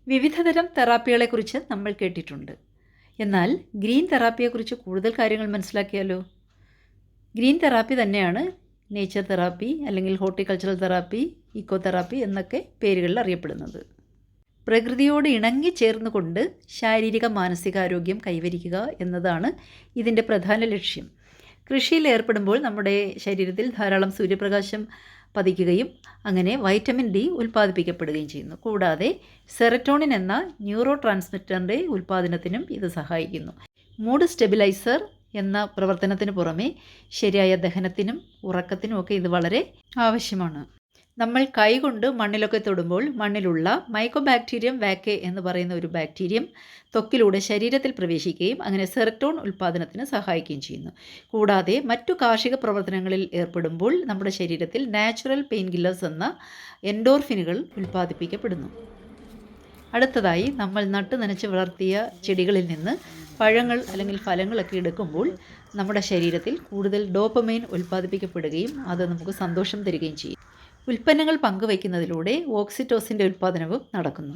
വിവിധതരം തെറാപ്പികളെക്കുറിച്ച് നമ്മൾ കേട്ടിട്ടുണ്ട്. എന്നാൽ ഗ്രീൻ തെറാപ്പിയെക്കുറിച്ച് കൂടുതൽ കാര്യങ്ങൾ മനസ്സിലാക്കിയാലോ? ഗ്രീൻ തെറാപ്പി തന്നെയാണ് നേച്ചർ തെറാപ്പി അല്ലെങ്കിൽ ഹോർട്ടിക്കൾച്ചറൽ തെറാപ്പി, ഇക്കോ തെറാപ്പി എന്നൊക്കെ പേരുകളിൽ അറിയപ്പെടുന്നത്. പ്രകൃതിയോട് ഇണങ്ങി ചേർന്നുകൊണ്ട് ശാരീരിക മാനസികാരോഗ്യം കൈവരിക്കുക എന്നതാണ് ഇതിൻ്റെ പ്രധാന ലക്ഷ്യം. കൃഷിയിൽ ഏർപ്പെടുമ്പോൾ നമ്മുടെ ശരീരത്തിൽ ധാരാളം സൂര്യപ്രകാശം പതിക്കുകയും അങ്ങനെ വൈറ്റമിൻ ഡി ഉൽപ്പാദിപ്പിക്കപ്പെടുകയും ചെയ്യുന്നു. കൂടാതെ സെറട്ടോണിൻ എന്ന ന്യൂറോ ട്രാൻസ്മിറ്ററിൻ്റെ ഉൽപ്പാദനത്തിനും ഇത് സഹായിക്കുന്നു. മൂഡ് സ്റ്റെബിലൈസർ എന്ന പ്രവർത്തനത്തിന് പുറമെ ശരിയായ ദഹനത്തിനും ഉറക്കത്തിനും ഒക്കെ ഇത് വളരെ ആവശ്യമാണ്. നമ്മൾ കൈകൊണ്ട് മണ്ണിലൊക്കെ തൊടുമ്പോൾ മണ്ണിലുള്ള മൈക്കോബാക്ടീരിയം വാക്കെ എന്ന് പറയുന്ന ഒരു ബാക്ടീരിയം ത്വക്കിലൂടെ ശരീരത്തിൽ പ്രവേശിക്കുകയും അങ്ങനെ സെറട്ടോൺ ഉൽപ്പാദനത്തിന് സഹായിക്കുകയും ചെയ്യുന്നു. കൂടാതെ മറ്റു കാർഷിക പ്രവർത്തനങ്ങളിൽ ഏർപ്പെടുമ്പോൾ നമ്മുടെ ശരീരത്തിൽ നാച്ചുറൽ പെയിൻ കില്ലേഴ്സ് എന്ന എൻഡോർഫിനുകൾ ഉൽപ്പാദിപ്പിക്കപ്പെടുന്നു. അടുത്തതായി നമ്മൾ നട്ടു നനച്ച് വളർത്തിയ ചെടികളിൽ നിന്ന് പഴങ്ങൾ അല്ലെങ്കിൽ ഫലങ്ങളൊക്കെ എടുക്കുമ്പോൾ നമ്മുടെ ശരീരത്തിൽ കൂടുതൽ ഡോപ്പമൈൻ ഉൽപ്പാദിപ്പിക്കപ്പെടുകയും അത് നമുക്ക് സന്തോഷം തരികയും ചെയ്യും. ഉൽപ്പന്നങ്ങൾ പങ്കുവയ്ക്കുന്നതിലൂടെ ഓക്സിറ്റോസിൻ്റെ ഉൽപ്പാദനവും നടക്കുന്നു.